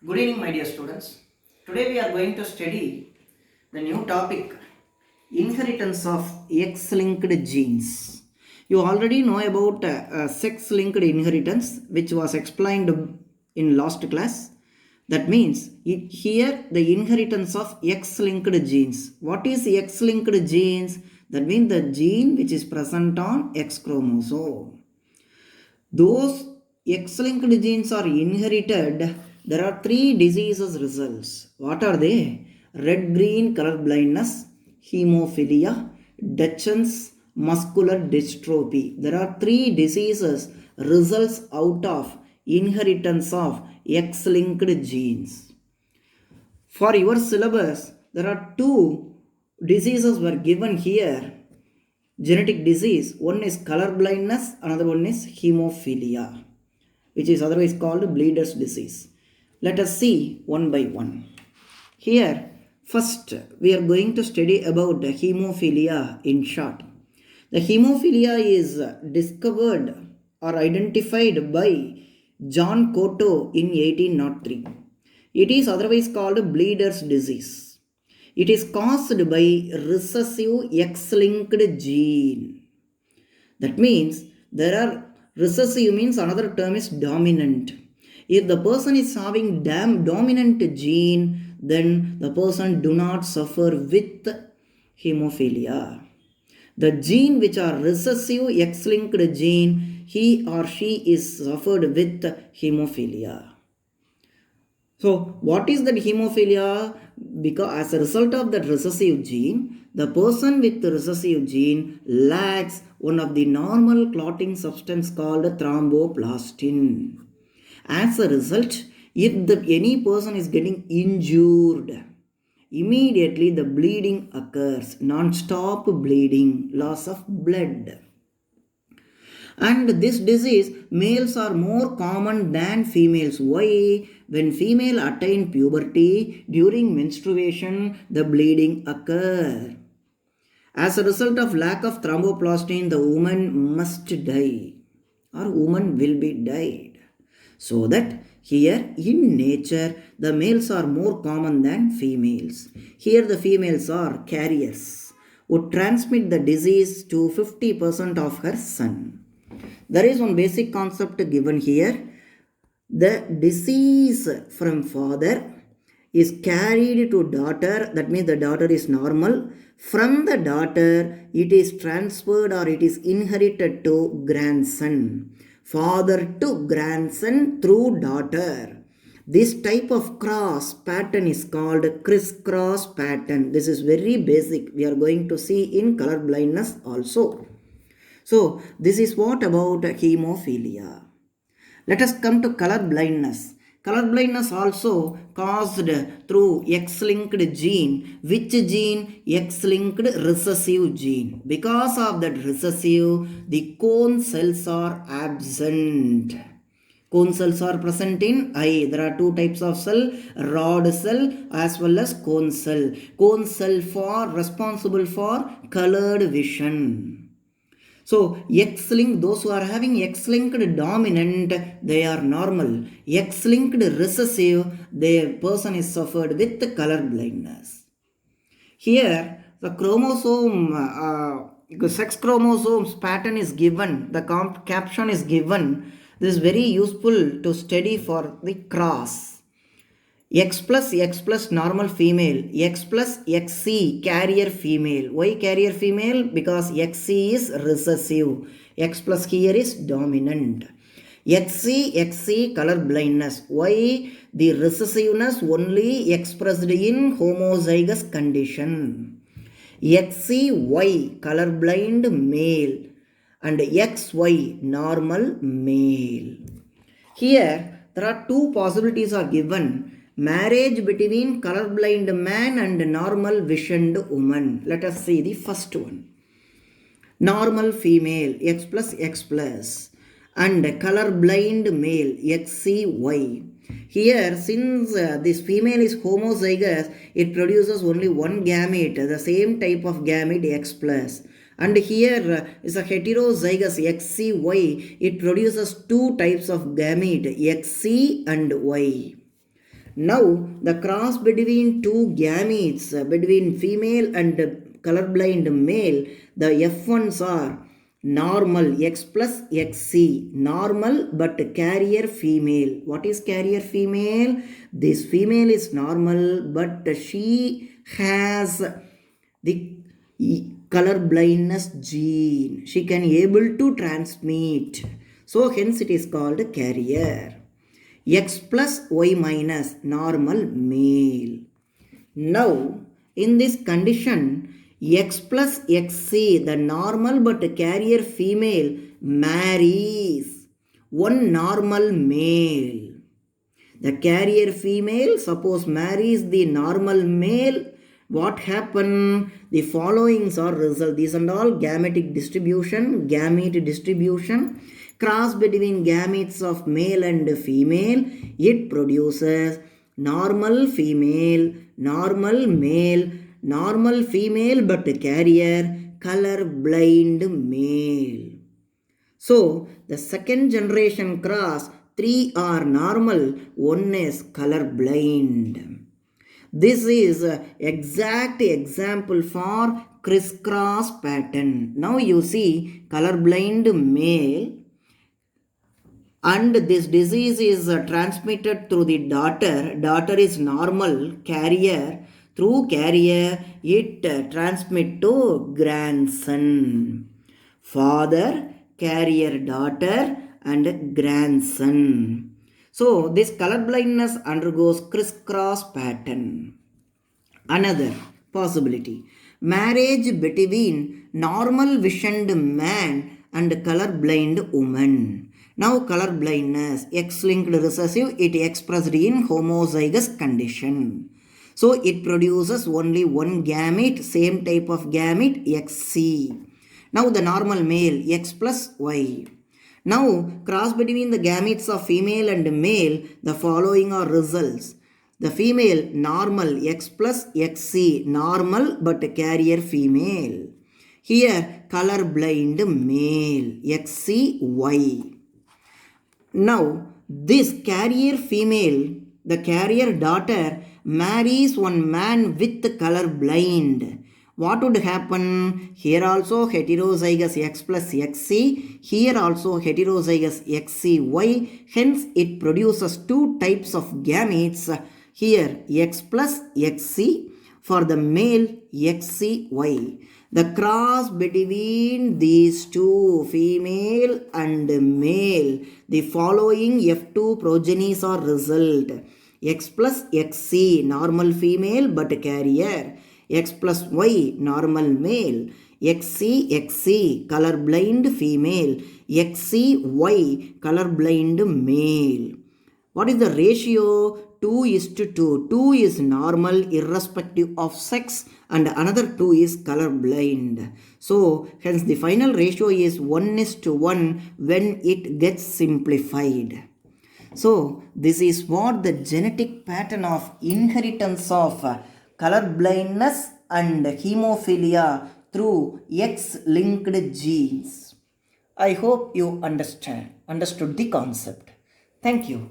Good evening, my dear students. Today we are going to study the new topic inheritance of X linked genes. You already know about sex linked inheritance, which was explained in last class. That means here the inheritance of X linked genes. What is X linked genes? That means the gene which is present on X chromosome. Those X-linked genes are inherited. There are three diseases results. What are they? Red-green color blindness, hemophilia, Duchenne's muscular dystrophy. There are three diseases results out of inheritance of X-linked genes. For your syllabus, there are two diseases were given here. Genetic disease, one is color blindness, another one is hemophilia, which is otherwise called bleeder's disease. Let us see one by one. Here, first we are going to study about hemophilia in short. The hemophilia is discovered or identified by John Cotto in 1803. It is otherwise called bleeder's disease. It is caused by recessive X-linked gene. That means there are recessive means another term is dominant. If the person is having dominant gene, then the person do not suffer with hemophilia. The gene which are recessive X-linked gene, he or she is suffered with hemophilia. So, what is that hemophilia? Because as a result of that recessive gene, the person with the recessive gene lacks one of the normal clotting substance called thromboplastin. As a result, if any person is getting injured, immediately the bleeding occurs, non-stop bleeding, loss of blood. And this disease, males are more common than females. Why? When female attain puberty, during menstruation, the bleeding occur. As a result of lack of thromboplastin, the woman must die or woman will be died. So that here in nature, the males are more common than females. Here the females are carriers, would transmit the disease to 50% of her son. There is one basic concept given here. The disease from father is carried to daughter. That means the daughter is normal. From the daughter, it is transferred or it is inherited to grandson. Father to grandson through daughter. This type of cross pattern is called crisscross pattern. This is very basic. We are going to see in color blindness also. So, this is what about hemophilia. Let us come to color blindness. Color blindness also caused through X-linked gene. Which gene? X-linked recessive gene. Because of that recessive, the cone cells are absent. Cone cells are present in eye. There are two types of cell, rod cell as well as cone cell. Cone cell for responsible for colored vision. So, X-linked, those who are having X-linked dominant, they are normal. X-linked recessive, the person is suffered with color blindness. Here, the chromosome, sex chromosomes pattern is given, the caption is given. This is very useful to study for the cross. X plus normal female, X plus XC carrier female. Why carrier female? Because XC is recessive. X plus here is dominant. XC color blindness. Why? The recessiveness only expressed in homozygous condition. XCY color blind male and XY normal male. Here there are two possibilities are given. Marriage between colorblind man and normal visioned woman. Let us see the first one. Normal female X plus and colorblind male XCY. Here, since this female is homozygous, it produces only one gamete, the same type of gamete X plus. And here is a heterozygous XCY. It produces two types of gamete XC and Y. Now the cross between two gametes, between female and colorblind male, the F1s are normal X plus XC, normal but carrier female. What is carrier female? This female is normal but she has the color blindness gene. She can able to transmit. So hence it is called carrier. X plus Y minus, normal male. Now in this condition, X plus XC, the normal but carrier female, marries one normal male. The carrier female, suppose marries the normal male, what happen? The followings are result. These and all gametic distribution, gamete distribution, cross between gametes of male and female. It produces normal female, normal male, normal female but carrier, color blind male. So the second generation cross, 3 are normal, 1 is color blind. This is exact example for crisscross pattern. Now you see colorblind male, and this disease is transmitted through the daughter. Daughter is normal, carrier. Through carrier, it transmit to grandson. Father, carrier daughter and grandson. So this color blindness undergoes crisscross pattern. Another possibility, marriage between normal visioned man and color blind woman. Now color blindness, X-linked recessive, it expressed in homozygous condition. So it produces only one gamete, same type of gamete, XC. Now the normal male, X plus Y. Now, cross between the gametes of female and male, the following are results. The female, normal, X plus XC, normal but carrier female. Here, color blind male, XCY. Now, this carrier female, the carrier daughter, marries one man with color blind. What would happen? Here also heterozygous X plus XC, here also heterozygous XCY, hence it produces two types of gametes, here X plus XC, for the male XCY. The cross between these two, female and male, the following F2 progenies are result. X plus XC, normal female but carrier. X plus Y, normal male. XC, color blind female. XCY, color blind male. What is the ratio? 2:2. 2 is normal irrespective of sex and another 2 is color blind. So hence the final ratio is 1:1 when it gets simplified. So this is what the genetic pattern of inheritance of color blindness and hemophilia through X-linked genes. I hope you understood the concept. Thank you.